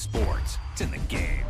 sports. It's in the game.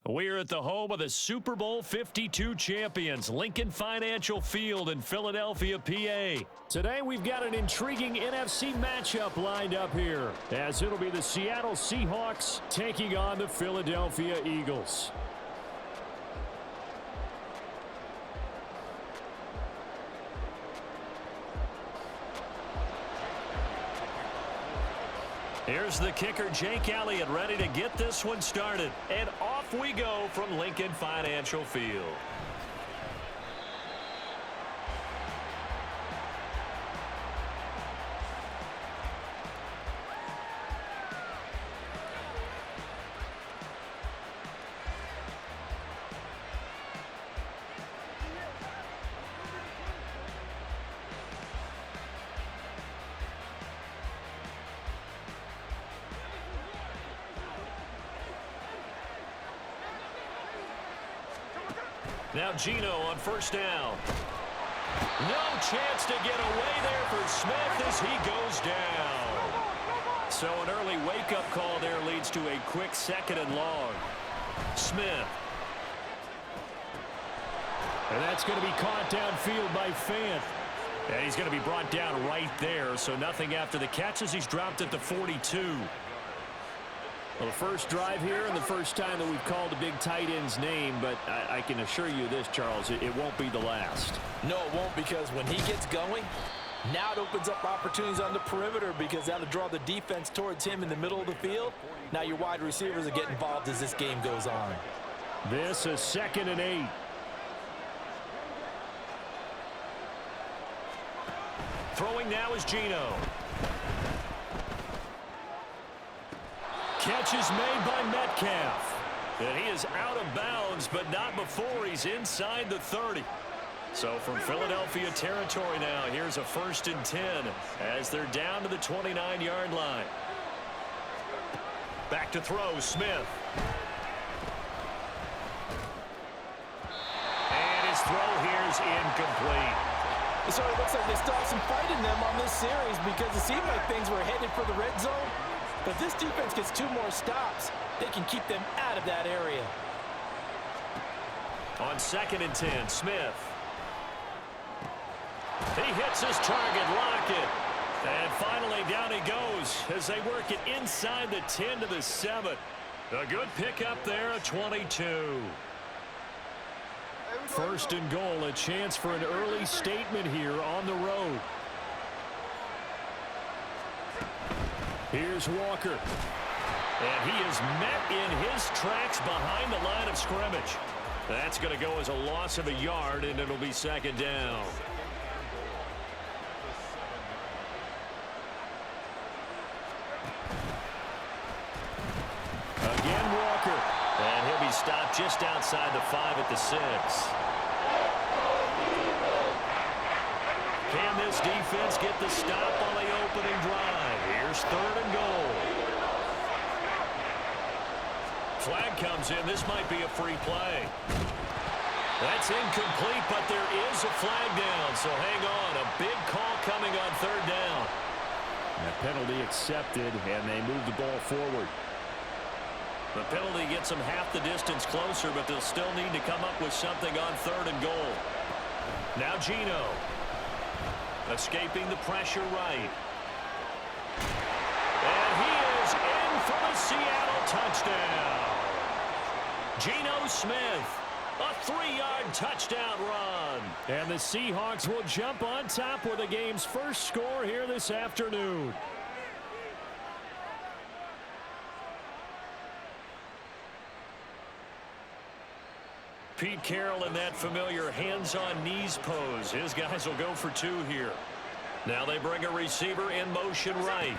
We're at the home of the Super Bowl 52 champions, Lincoln Financial Field in Philadelphia, PA. Today we've got an intriguing NFC matchup lined up here, as it'll be the Seattle Seahawks taking on the Philadelphia Eagles. Here's the kicker, Jake Elliott, ready to get this one started. And off we go from Lincoln Financial Field. Now Gino on first down. No chance to get away there for Smith as he goes down. So an early wake-up call there leads to a quick 2nd and long. Smith. And that's going to be caught downfield by Fant. And he's going to be brought down right there, so nothing after the catches. He's dropped at the 42. Well, the first drive here and the first time that we've called a big tight end's name, but I can assure you this, Charles, it won't be the last. No, it won't, because when he gets going, Now it opens up opportunities on the perimeter because that'll draw the defense towards him in the middle of the field. Now your wide receivers will get involved as this game goes on. This is 2nd and 8. Throwing now is Geno. Catch is made by Metcalf. And he is out of bounds, but not before he's inside the 30. So from Philadelphia territory now, here's a 1st and 10 as they're down to the 29-yard line. Back to throw, Smith. And his throw here is incomplete. It sort of looks like they still have some fight in them on this series because it seemed like things were headed for the red zone. But if this defense gets 2 more stops, they can keep them out of that area. On 2nd and 10, Smith. He hits his target, Lockett. And finally down he goes as they work it inside the 10 to the 7. A good pickup there, a 22. 1st and goal, a chance for an early statement here on the road. Here's Walker. And he is met in his tracks behind the line of scrimmage. That's going to go as a loss of a yard, and it'll be 2nd down. Again, Walker. And he'll be stopped just outside the 5 at the 6. Can this defense get the stop on the opening drive? Here's 3rd and goal. Flag comes in. This might be a free play. That's incomplete, but there is a flag down, so hang on. A big call coming on 3rd down. That penalty accepted, and they move the ball forward. The penalty gets them half the distance closer, but they'll still need to come up with something on 3rd and goal. Now Geno. Escaping the pressure right. And he is in for the Seattle touchdown. Geno Smith, a 3-yard touchdown run. And the Seahawks will jump on top with the game's first score here this afternoon. Pete Carroll in that familiar hands-on knees pose. His guys will go for 2 here. Now they bring a receiver in motion right.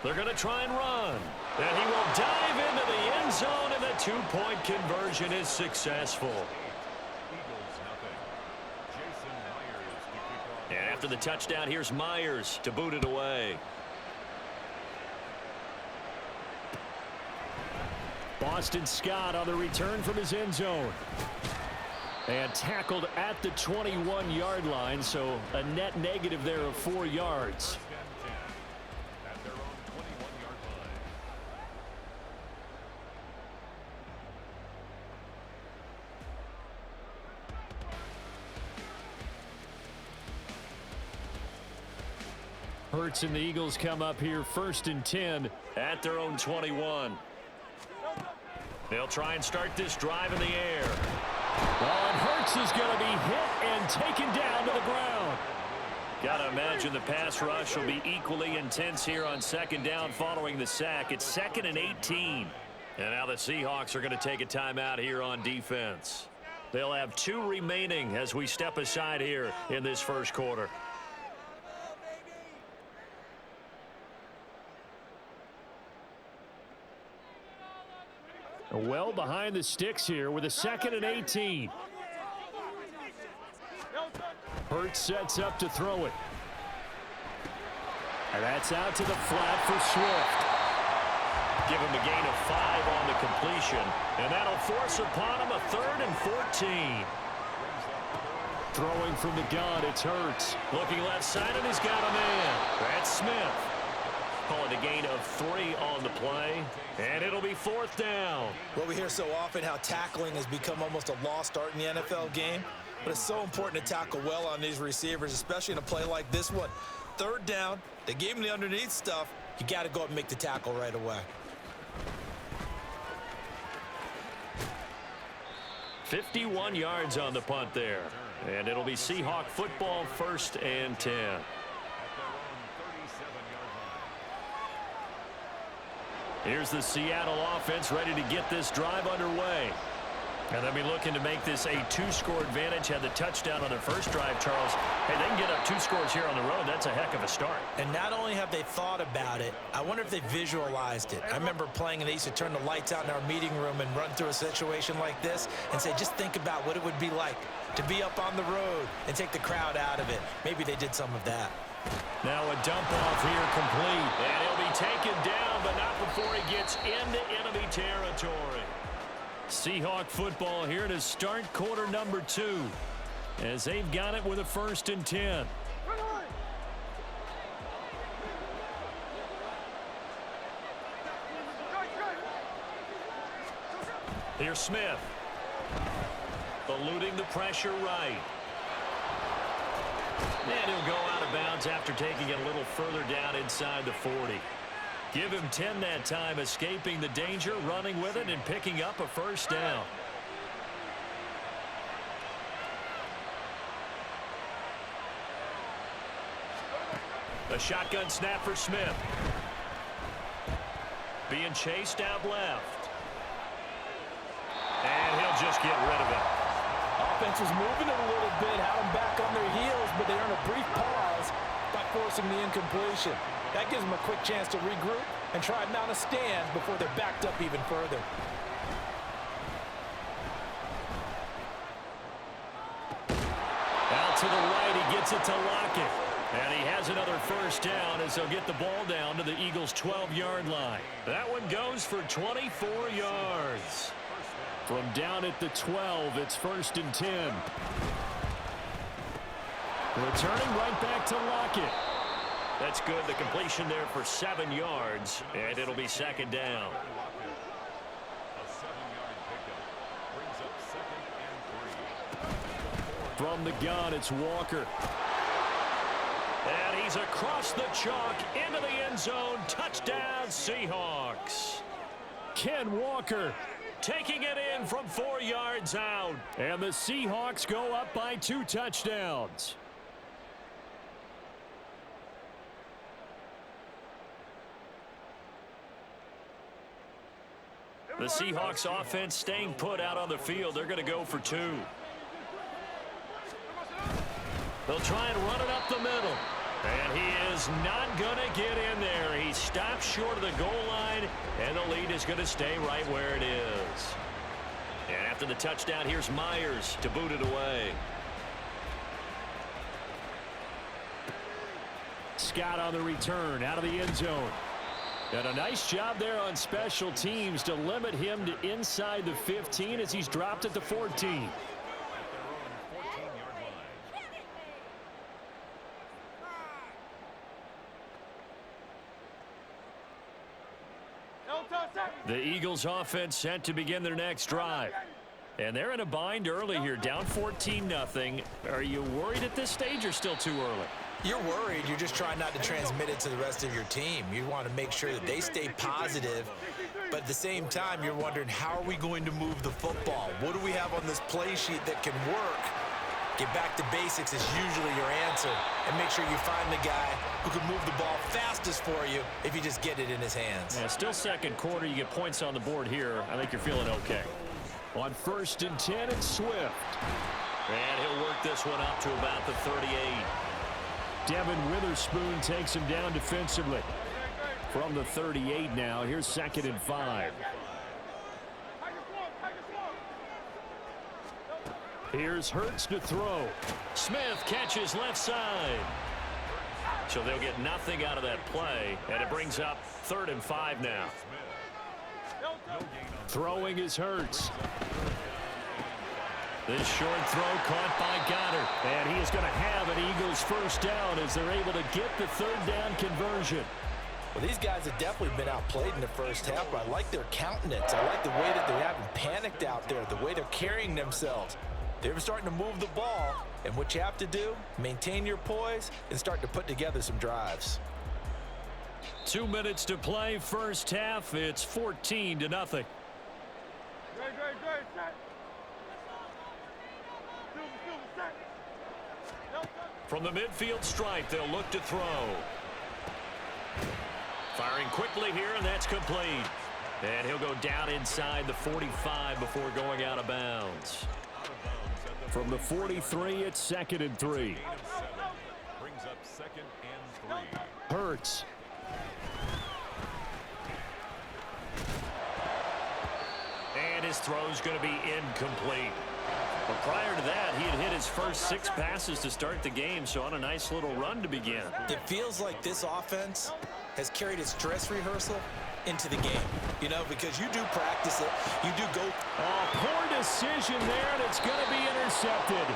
They're going to try and run. And he will dive into the end zone, and the 2-point conversion is successful. And after the touchdown, here's Myers to boot it away. Boston Scott on the return from his end zone. And tackled at the 21-yard line, so a net negative there of 4 yards. Hurts and the Eagles come up here 1st and 10 at their own 21. They'll try and start this drive in the air. Oh, and Hurts is going to be hit and taken down to the ground. Got to imagine the pass rush will be equally intense here on 2nd down following the sack. It's 2nd and 18. And now the Seahawks are going to take a timeout here on defense. They'll have 2 remaining as we step aside here in this first quarter. Well behind the sticks here with a 2nd and 18. Hurts sets up to throw it. And that's out to the flat for Swift. Give him a gain of 5 on the completion. And that'll force upon him a 3rd and 14. Throwing from the gun, it's Hurts. Looking left side, and he's got a man. That's Smith. Call it a gain of 3 on the play, and it'll be 4th down. Well, we hear so often how tackling has become almost a lost art in the NFL game, but it's so important to tackle well on these receivers, especially in a play like this one. 3rd down, they gave him the underneath stuff. You got to go up and make the tackle right away. 51 yards on the punt there. And it'll be Seahawk football, 1st and 10. Here's the Seattle offense ready to get this drive underway. And they'll be looking to make this a 2-score advantage. Had the touchdown on their first drive, Charles. Hey, they can get up 2 scores here on the road. That's a heck of a start. And not only have they thought about it, I wonder if they visualized it. I remember playing and they used to turn the lights out in our meeting room and run through a situation like this and say, just think about what it would be like to be up on the road and take the crowd out of it. Maybe they did some of that. Now a dump off here complete. And he'll be taken down, but not before he gets into enemy territory. Seahawk football here to start quarter number 2 as they've got it with a 1st and 10. Here's Smith. Eluding the pressure right. And he'll go out of bounds after taking it a little further down inside the 40. Give him 10 that time, escaping the danger, running with it, and picking up a 1st down. A shotgun snap for Smith. Being chased out left. And he'll just get rid of it. Offense was moving it a little bit, had them back on their heels, but they earned a brief pause by forcing the incompletion. That gives them a quick chance to regroup and try and mount a stand before they're backed up even further. Out to the right, he gets it to Lockett. And he has another 1st down as they'll get the ball down to the Eagles' 12-yard line. That one goes for 24 yards. From down at the 12, it's 1st and 10. Returning right back to Lockett. That's good. The completion there for 7 yards, and it'll be 2nd down. From the gun, it's Walker. And he's across the chalk into the end zone. Touchdown, Seahawks. Ken Walker taking it in from 4 yards out. And the Seahawks go up by 2 touchdowns. The Seahawks offense staying put out on the field. They're going to go for 2. They'll try and run it up the middle. And he is not going to get in there. He stops short of the goal line, and the lead is going to stay right where it is. And after the touchdown, here's Myers to boot it away. Scott on the return out of the end zone. And a nice job there on special teams to limit him to inside the 15 as he's dropped at the 14. The Eagles offense set to begin their next drive. And they're in a bind early here, down 14-0. Are you worried at this stage or still too early? You're worried. You're just trying not to transmit it to the rest of your team. You want to make sure that they stay positive, but at the same time, you're wondering, how are we going to move the football? What do we have on this play sheet that can work? Get back to basics is usually your answer, and make sure you find the guy who can move the ball fastest for you if you just get it in his hands. Yeah, still 2nd quarter. You get points on the board here. I think you're feeling okay. On 1st and 10, it's Swift. And he'll work this one up to about the 38. Devin Witherspoon takes him down defensively. From the 38 now, here's 2nd and 5. Here's Hurts to throw. Smith catches left side. So they'll get nothing out of that play, and it brings up 3rd and 5 now. Throwing is Hurts. This short throw caught by Goddard. And he is going to have an Eagles 1st down as they're able to get the 3rd down conversion. Well, these guys have definitely been outplayed in the first half, but I like their countenance. I like the way that they haven't panicked out there, the way they're carrying themselves. They're starting to move the ball, and what you have to do, maintain your poise and start to put together some drives. 2 minutes to play, first half. It's 14-0. From the midfield stripe, they'll look to throw. Firing quickly here, and that's complete. And he'll go down inside the 45 before going out of bounds. From the 43, it's 2nd and 3. Brings up 2nd and 3. Hurts. And his throw's going to be incomplete. But prior to that, he had hit his first 6 passes to start the game, so on a nice little run to begin. It feels like this offense has carried its dress rehearsal into the game, you know, because you do practice it, you do go. Oh, poor decision there, and it's going to be intercepted.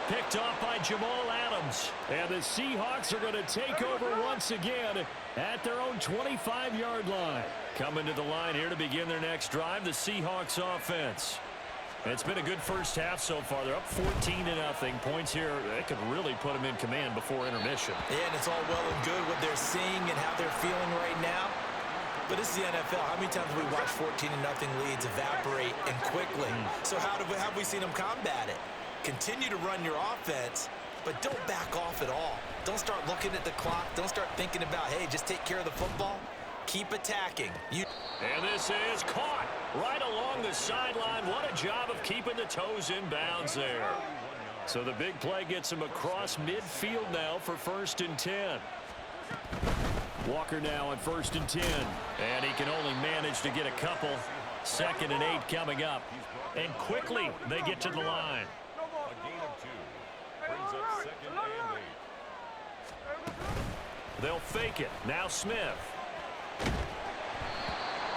Picked off by Jamal Adams. And the Seahawks are going to take over once again at their own 25-yard line. Coming to the line here to begin their next drive, the Seahawks offense. It's been a good first half so far. They're up 14-0. Points here, that could really put them in command before intermission. Yeah, and it's all well and good what they're seeing and how they're feeling right now. But this is the NFL. How many times have we watched 14-0 leads evaporate and quickly? So how have we seen them combat it? Continue to run your offense, but don't back off at all. Don't start looking at the clock. Don't start thinking about, hey, just take care of the football. Keep attacking. And this is caught right along the sideline. What a job of keeping the toes in bounds there. So the big play gets him across midfield now for 1st and 10. Walker now on 1st and 10. And he can only manage to get a couple. 2nd and 8 coming up. And quickly they get to the line. A gain of 2. Brings up 2nd and 8. They'll fake it. Now Smith.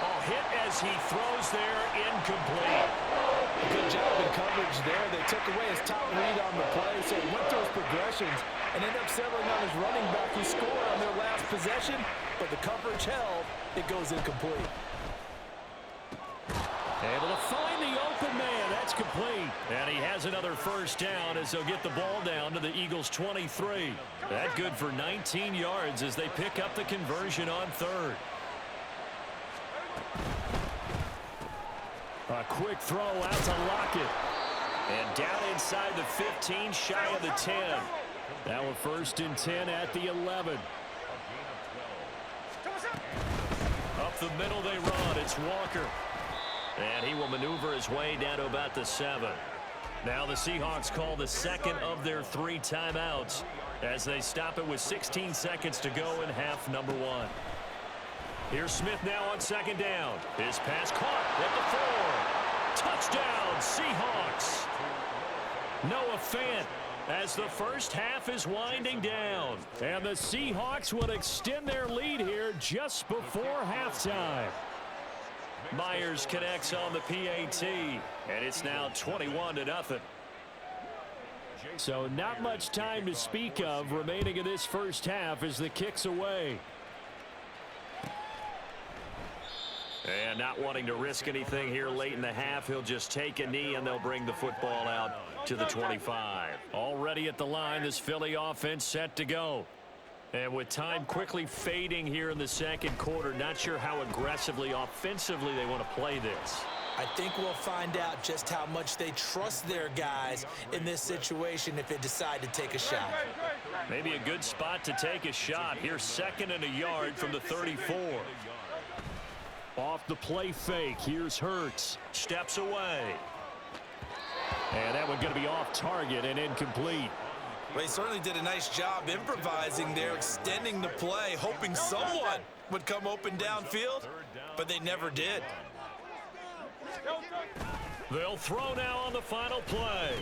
Oh, hit as he throws there, incomplete. Good job in coverage there. They took away his top read on the play, so he went through his progressions and ended up settling on his running back who scored on their last possession, but the coverage held. It goes incomplete. Able to find the open man. That's complete. And he has another 1st down as they'll get the ball down to the Eagles' 23. That good for 19 yards as they pick up the conversion on 3rd. A quick throw out to Lockett. And down inside the 15, shy of the 10. Now a 1st and 10 at the 11. Up the middle they run. It's Walker. And he will maneuver his way down to about the 7. Now the Seahawks call the 2nd of their 3 timeouts as they stop it with 16 seconds to go in half number 1. Here's Smith now on 2nd down. His pass caught at the 4. Touchdown, Seahawks. Noah Fant as the first half is winding down. And the Seahawks will extend their lead here just before halftime. Myers connects on the PAT, and it's now 21-0. So not much time to speak of remaining in this first half as the kick's away. And not wanting to risk anything here late in the half, he'll just take a knee and they'll bring the football out to the 25. Already at the line, this Philly offense set to go. And with time quickly fading here in the 2nd quarter, not sure how aggressively, offensively they want to play this. I think we'll find out just how much they trust their guys in this situation if they decide to take a shot. Maybe a good spot to take a shot. Here's 2nd and a yard from the 34. Off the play fake, here's Hurts. Steps away. And that one going to be off target and incomplete. Well, he certainly did a nice job improvising there, extending the play, hoping someone would come open downfield, but they never did. They'll throw now on the final play.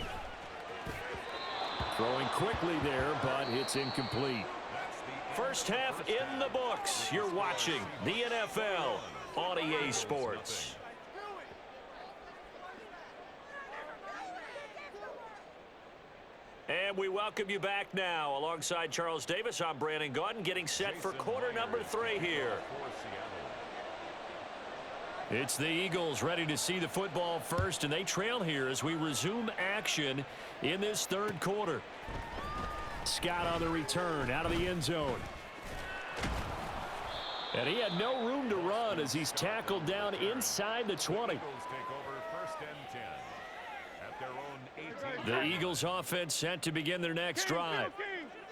Throwing quickly there, but it's incomplete. First half in the books. You're watching the NFL on EA Sports. And we welcome you back now. Alongside Charles Davis, I'm Brandon Gaudin, getting set for quarter number 3 here. It's the Eagles ready to see the football first, and they trail here as we resume action in this 3rd quarter. Scott on the return out of the end zone. And he had no room to run as he's tackled down inside the 20. their own 18. The Eagles offense set to begin their next drive.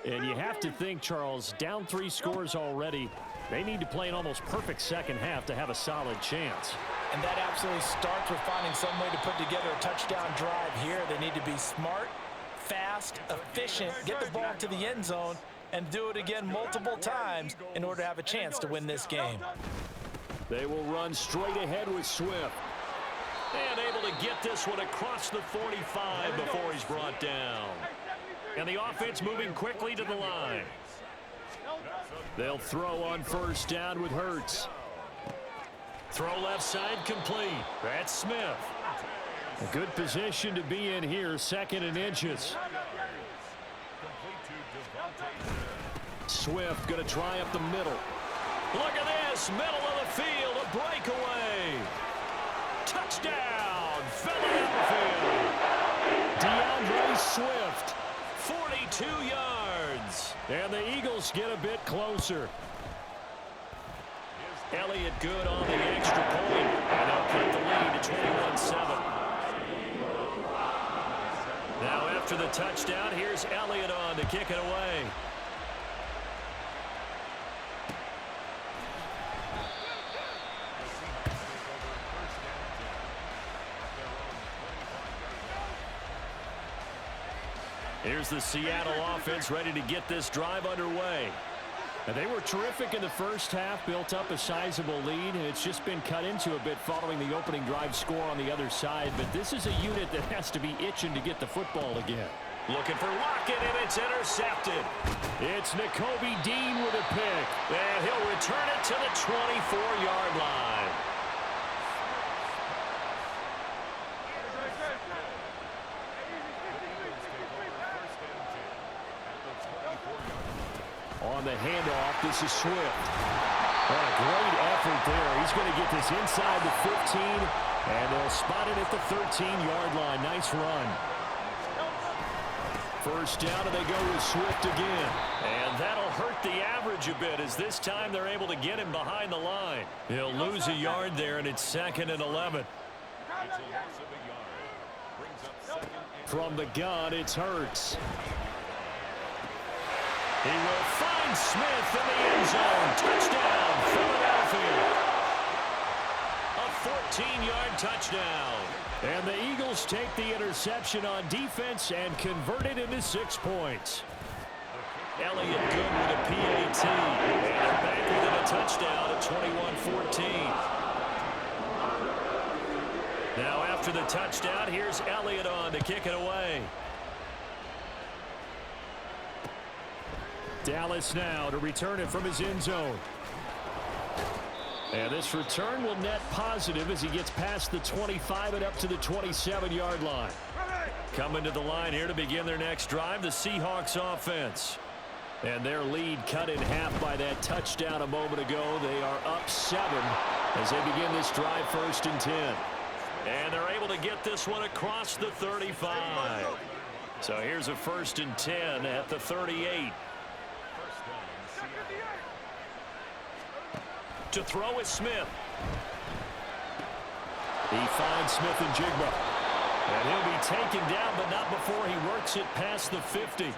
And you have to think, Charles, down 3 scores already. They need to play an almost perfect second half to have a solid chance. And that absolutely starts with finding some way to put together a touchdown drive here. They need to be smart, fast, efficient, get the ball to the end zone, and do it again multiple times in order to have a chance to win this game. They will run straight ahead with Swift. And able to get this one across the 45 before he's brought down. And the offense moving quickly to the line. They'll throw on first down with Hurts. Throw left side complete. That's Smith. A good position to be in here, 2nd and inches. Swift going to try up the middle. Look at this, middle of the field, a breakaway. Touchdown, Philadelphia. DeAndre Swift, 42 yards. And the Eagles get a bit closer. Elliott good on the extra point. And they'll put the lead to 21-7. Now after the touchdown, here's Elliott on to kick it away. Here's the Seattle offense ready to get this drive underway. And they were terrific in the first half, built up a sizable lead, and it's just been cut into a bit following the opening drive score on the other side. But this is a unit that has to be itching to get the football again. Looking for Lockett, and it's intercepted. It's Nakobe Dean with a pick, and he'll return it to the 24-yard line. On the handoff, this is Swift. Oh, a great effort there. He's going to get this inside the 15, and they'll spot it at the 13-yard line. Nice run. First down, and they go with Swift again. And that'll hurt the average a bit, as this time they're able to get him behind the line. He'll lose a yard there, and it's 2nd and 11. From the gun, it's Hurts. He will find Smith in the end zone. Touchdown, Philadelphia. A 14-yard touchdown. And the Eagles take the interception on defense and convert it into 6 points. Elliott good with a PAT. And back with a touchdown at 21-14. Now after the touchdown, here's Elliott on to kick it away. Dallas now to return it from his end zone. And this return will net positive as he gets past the 25 and up to the 27-yard line. Coming to the line here to begin their next drive, the Seahawks offense. And their lead cut in half by that touchdown a moment ago. They are up 7 as they begin this drive 1st and 10. And they're able to get this one across the 35. So here's a 1st and 10 at the 38. To throw is Smith. He finds Smith and Jigba. And he'll be taken down, but not before he works it past the 50.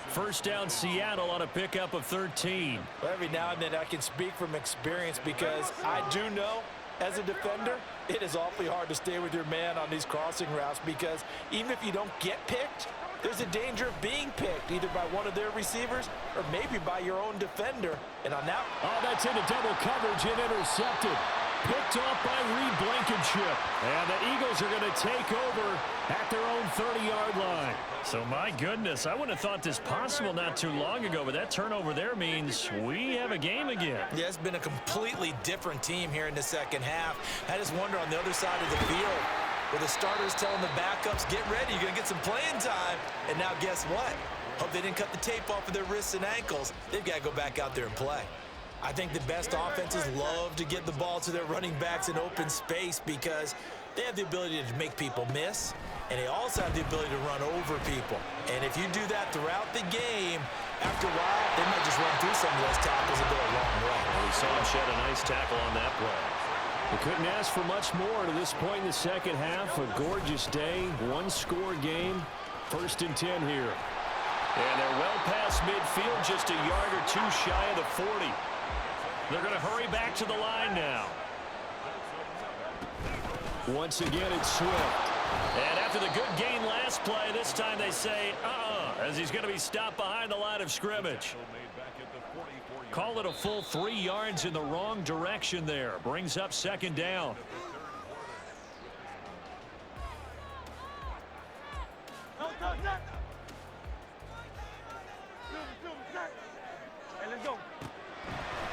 First down, Seattle on a pickup of 13. Well, every now and then I can speak from experience, because I do know as a defender it is awfully hard to stay with your man on these crossing routes, because even if you don't get picked, there's a danger of being picked either by one of their receivers or maybe by your own defender. And on that, oh, that's into double coverage and intercepted. Picked off by Reed Blankenship. And the Eagles are going to take over at their own 30-yard line. So, my goodness, I wouldn't have thought this possible not too long ago, but that turnover there means we have a game again. Yeah, it's been a completely different team here in the second half. I just wonder on the other side of the field, where the starters telling the backups, get ready, you're going to get some playing time. And now guess what? Hope they didn't cut the tape off of their wrists and ankles. They've got to go back out there and play. I think the best offenses love to get the ball to their running backs in open space, because they have the ability to make people miss, and they also have the ability to run over people. And if you do that throughout the game, after a while, they might just run through some of those tackles and go a long way. Well, we saw him shed a nice tackle on that play. We couldn't ask for much more to this point in the second half. A gorgeous day, one-score game. 1st and 10 here. And they're well past midfield, just a yard or two shy of the 40. They're going to hurry back to the line now. Once again, it's Swift. And after the good gain last play, this time they say, as he's going to be stopped behind the line of scrimmage. Call it a full 3 yards in the wrong direction there. Brings up 2nd down.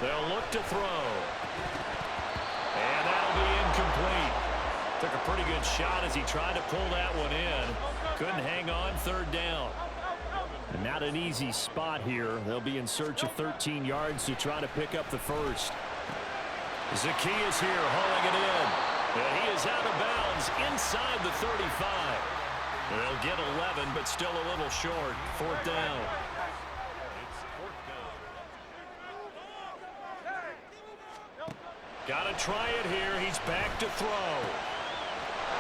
They'll look to throw. And that'll be incomplete. Took a pretty good shot as he tried to pull that one in. Couldn't hang on, 3rd down. And not an easy spot here. They'll be in search of 13 yards to try to pick up the first. Zacchaeus here hauling it in. And he is out of bounds inside the 35. They'll get 11, but still a little short. 4th down. Got to try it here. He's back to throw.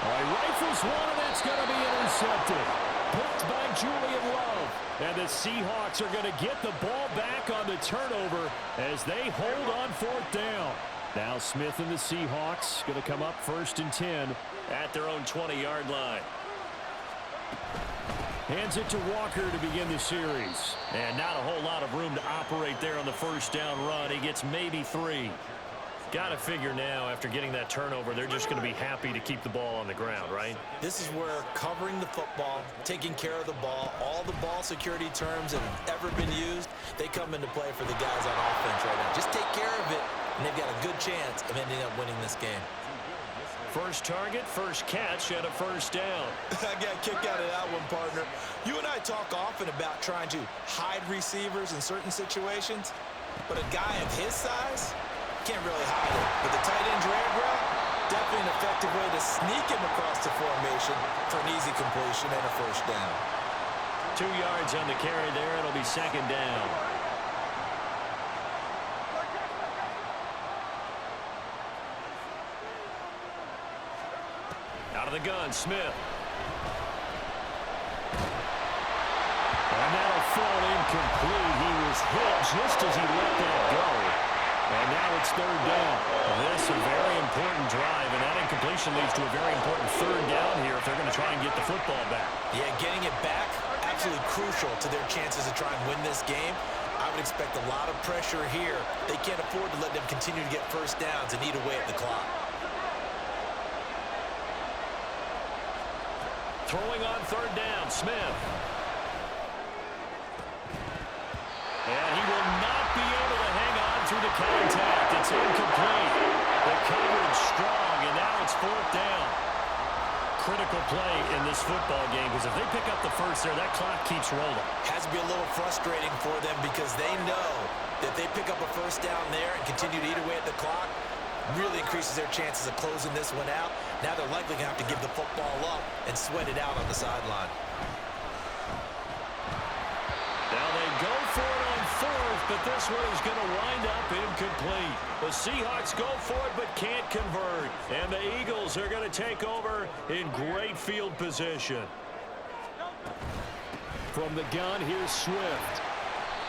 All right, rifles one, and that's going to be intercepted. Picked by Julian Love. And the Seahawks are going to get the ball back on the turnover as they hold on 4th down. Now Smith and the Seahawks going to come up 1st and 10 at their own 20-yard line. Hands it to Walker to begin the series. And not a whole lot of room to operate there on the 1st down run. He gets maybe 3. Got to figure now, after getting that turnover, they're just going to be happy to keep the ball on the ground, right? This is where covering the football, taking care of the ball, all the ball security terms that have ever been used, they come into play for the guys on offense right now. Just take care of it, and they've got a good chance of ending up winning this game. First target, first catch, and a 1st down. I got a kick out of that one, partner. You and I talk often about trying to hide receivers in certain situations, but a guy of his size can't really hide it. But the tight end drag route, definitely an effective way to sneak him across the formation for an easy completion and a 1st down. 2 yards on the carry there. It'll be 2nd down. Out of the gun, Smith. And that'll fall incomplete. He was hit just as he let that go. And now it's 3rd down. This is a very important drive, and that incompletion leads to a very important 3rd down here if they're going to try and get the football back. Yeah, getting it back, absolutely crucial to their chances to try and win this game. I would expect a lot of pressure here. They can't afford to let them continue to get 1st downs and eat away at the clock. Throwing on 3rd down, Smith. And he will not be able to hang on through the contact. It's incomplete. The coverage strong, and now it's 4th down. Critical play in this football game, because if they pick up the first there, that clock keeps rolling. Has to be a little frustrating for them because they know that they pick up a 1st down there and continue to eat away at the clock, really increases their chances of closing this one out. Now they're likely going to have to give the football up and sweat it out on the sideline. Now they go for it on 4th, but this one is going to wind up incomplete. The Seahawks go for it but can't convert. And the Eagles are going to take over in great field position. From the gun, here's Swift.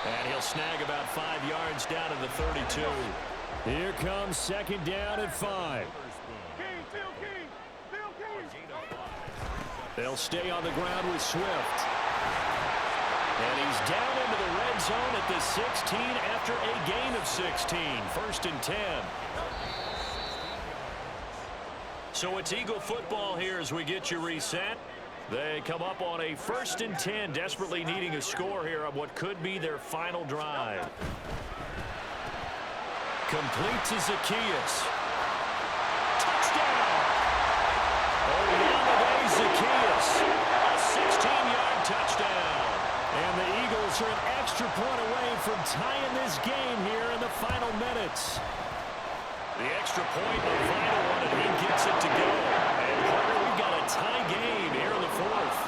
And he'll snag about 5 yards down to the 32. Here comes 2nd down at 5. They'll stay on the ground with Swift. And he's down into the red zone at the 16 after a gain of 16. 1st and 10. So it's Eagle football here as we get you reset. They come up on a 1st and 10, desperately needing a score here on what could be their final drive. Complete to Zacchaeus. Touchdown! Olamide Zacchaeus. A 16-yard touchdown. And the Eagles are an extra point away from tying this game here in the final minutes. The extra point, a vital one, and he gets it to go. And we've got a tie game here in the 4th.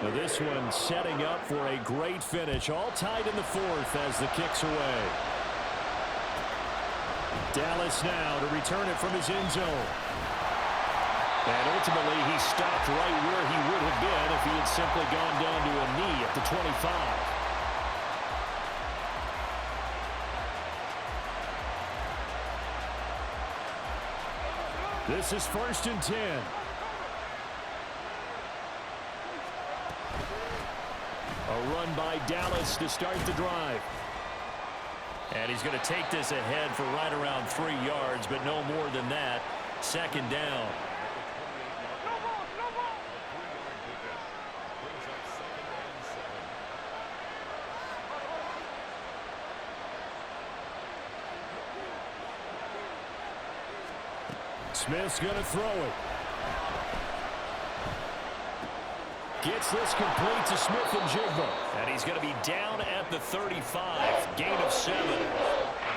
Now this one setting up for a great finish. All tied in the 4th as the kick's away. Dallas now to return it from his end zone. And ultimately, he stopped right where he would have been if he had simply gone down to a knee at the 25. This is 1st and 10. A run by Dallas to start the drive. And he's going to take this ahead for right around 3 yards, but no more than that. 2nd down. Smith's going to throw it. Gets this complete to Smith and Jigba. And he's going to be down at the 35. Gain of 7.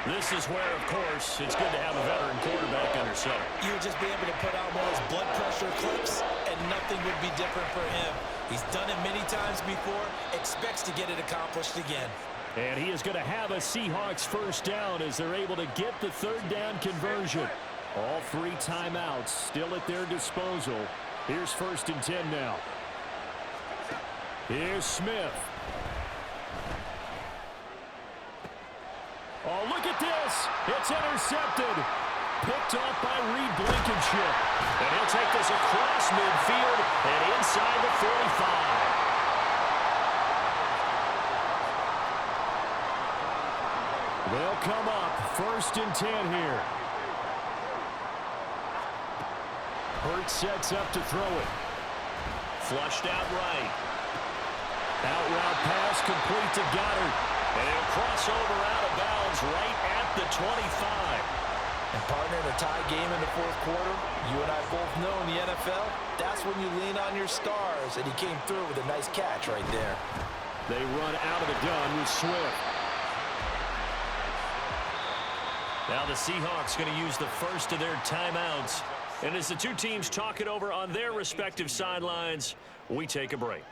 This is where, of course, it's good to have a veteran quarterback under center. You would just be able to put out one of those blood pressure clips, and nothing would be different for him. He's done it many times before, expects to get it accomplished again. And he is going to have a Seahawks 1st down as they're able to get the 3rd down conversion. All 3 timeouts still at their disposal. Here's 1st and 10 now. Here's Smith. Oh, look at this. It's intercepted. Picked off by Reed Blankenship. And he'll take this across midfield and inside the 45. They'll come up 1st and 10 here. Hurts sets up to throw it. Flushed out right. Out route pass complete to Goddard. And he'll cross over out of bounds right at the 25. And partner, in a tie game in the 4th quarter, you and I both know in the NFL, that's when you lean on your stars. And he came through with a nice catch right there. They run out of the gun with Swift. Now the Seahawks going to use the first of their timeouts. And as the 2 teams talk it over on their respective sidelines, we take a break.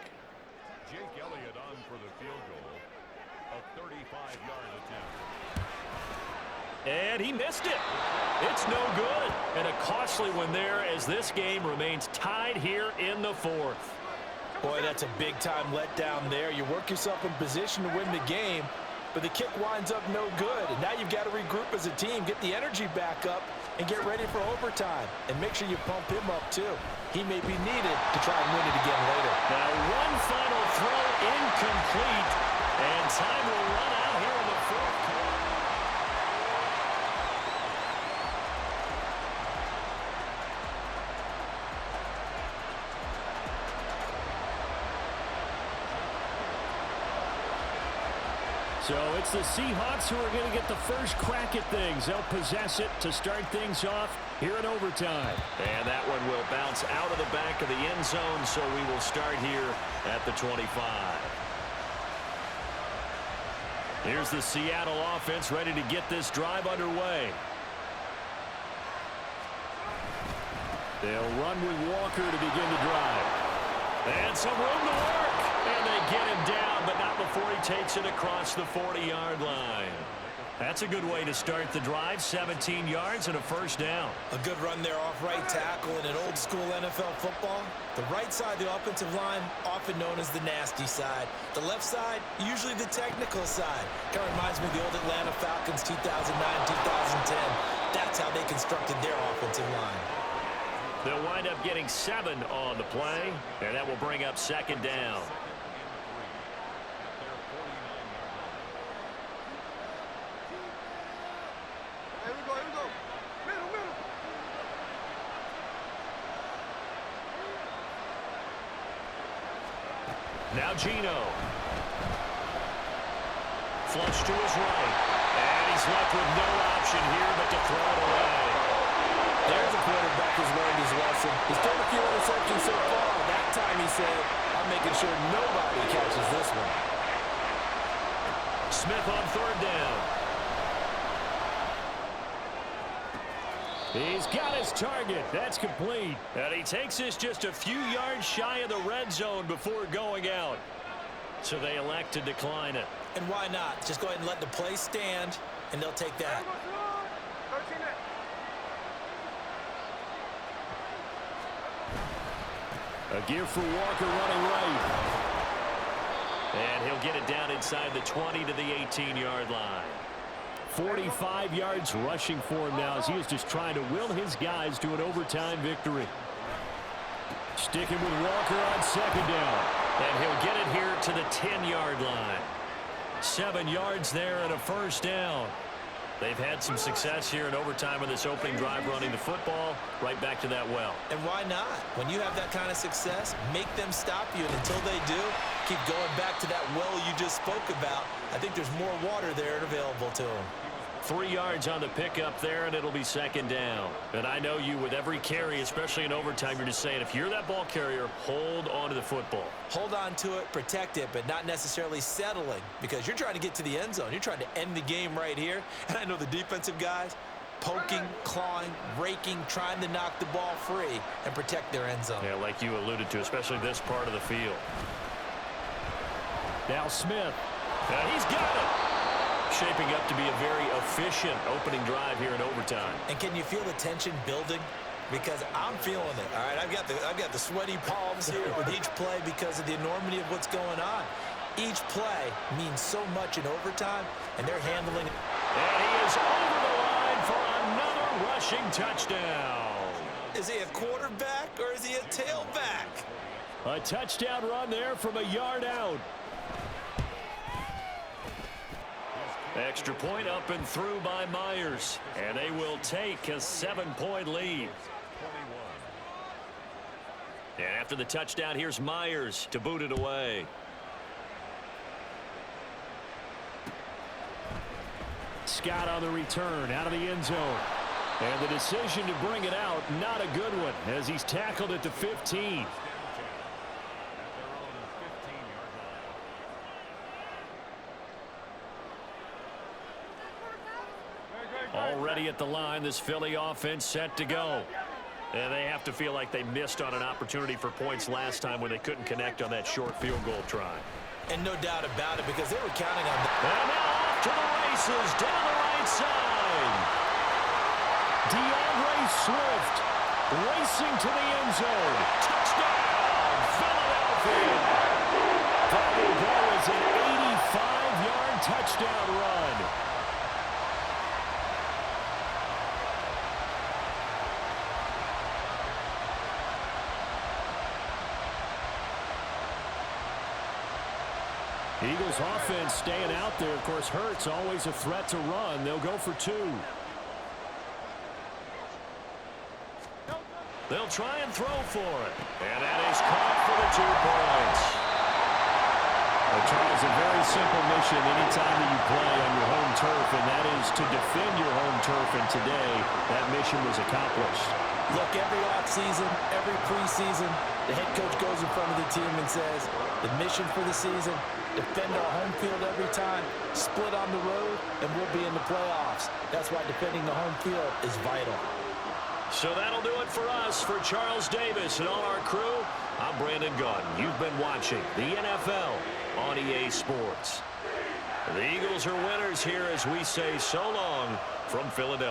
Jake Elliott on for the field goal. A 35-yard attempt. And he missed it. It's no good. And a costly one there as this game remains tied here in the 4th. Boy, that's a big-time letdown there. You work yourself in position to win the game, but the kick winds up no good. And now you've got to regroup as a team, get the energy back up, and get ready for overtime. And make sure you pump him up, too. He may be needed to try and win it again later. Now one final throw incomplete. And time will run out here in the 4th quarter. So it's the Seahawks who are going to get the first crack at things. They'll possess it to start things off here in overtime. And that one will bounce out of the back of the end zone, so we will start here at the 25. Here's the Seattle offense ready to get this drive underway. They'll run with Walker to begin the drive. And some room to work. And they get him down, but not before he takes it across the 40-yard line. That's a good way to start the drive. 17 yards and a 1st down. A good run there off right tackle in an old-school NFL football. The right side of the offensive line, often known as the nasty side. The left side, usually the technical side. Kind of reminds me of the old Atlanta Falcons 2009-2010. That's how they constructed their offensive line. They'll wind up getting 7 on the play, and that will bring up 2nd down. Now Geno. Flush to his right. And he's left with no option here but to throw it away. There's a quarterback who's learned his lesson. He's thrown a few interceptions so far. That time he said, I'm making sure nobody catches this one. Smith on 3rd down. He's got his target. That's complete. And he takes this just a few yards shy of the red zone before going out. So they elect to decline it. And why not? Just go ahead and let the play stand, and they'll take that. A gear for Walker running right. And he'll get it down inside the 20 to the 18-yard line. 45 yards rushing for him now as he is just trying to will his guys to an overtime victory. Sticking with Walker on second down. And he'll get it here to the 10-yard line. 7 yards there and a first down. They've had some success here in overtime in this opening drive running the football right back to that well. And why not? When you have that kind of success, make them stop you. And until they do, keep going back to that well you just spoke about. I think there's more water there and available to them. 3 yards on the pickup there, and it'll be second down. And I know you, with every carry, especially in overtime, you're just saying, if you're that ball carrier, hold on to the football. Hold on to it, protect it, but not necessarily settling, because you're trying to get to the end zone. You're trying to end the game right here. And I know the defensive guys, poking, clawing, raking, trying to knock the ball free and protect their end zone. Yeah, like you alluded to, especially this part of the field. Now Smith. And he's got it. Shaping up to be a very efficient opening drive here in overtime. And can you feel the tension building? Because I'm feeling it. All right, I've got the sweaty palms here with each play because of the enormity of what's going on. Each play means so much in overtime, and they're handling it. And he is over the line for another rushing touchdown. Is he a quarterback or is he a tailback? A touchdown run there from a yard out. Extra point up and through by Myers. And they will take a 7-point lead. And after the touchdown, here's Myers to boot it away. Scott on the return out of the end zone. And the decision to bring it out, not a good one, as he's tackled at the 15. Already at the line, this Philly offense set to go. And they have to feel like they missed on an opportunity for points last time when they couldn't connect on that short field goal try. And no doubt about it, because they were counting on that. And now off to the races down the right side. DeAndre Swift racing to the end zone. Touchdown, Philadelphia. That was an 85-yard touchdown run. Eagles offense staying out there. Of course, Hurts always a threat to run. They'll go for 2. They'll try and throw for it. And that is caught for the 2 points. Charles, a very simple mission anytime that you play on your home turf, and that is to defend your home turf. And today, that mission was accomplished. Look, every offseason, every preseason, the head coach goes in front of the team and says, the mission for the season, defend our home field every time, split on the road, and we'll be in the playoffs. That's why defending the home field is vital. So that'll do it for us. For Charles Davis and all our crew, I'm Brandon Gaudin. You've been watching the NFL on EA Sports. The Eagles are winners here as we say so long from Philadelphia.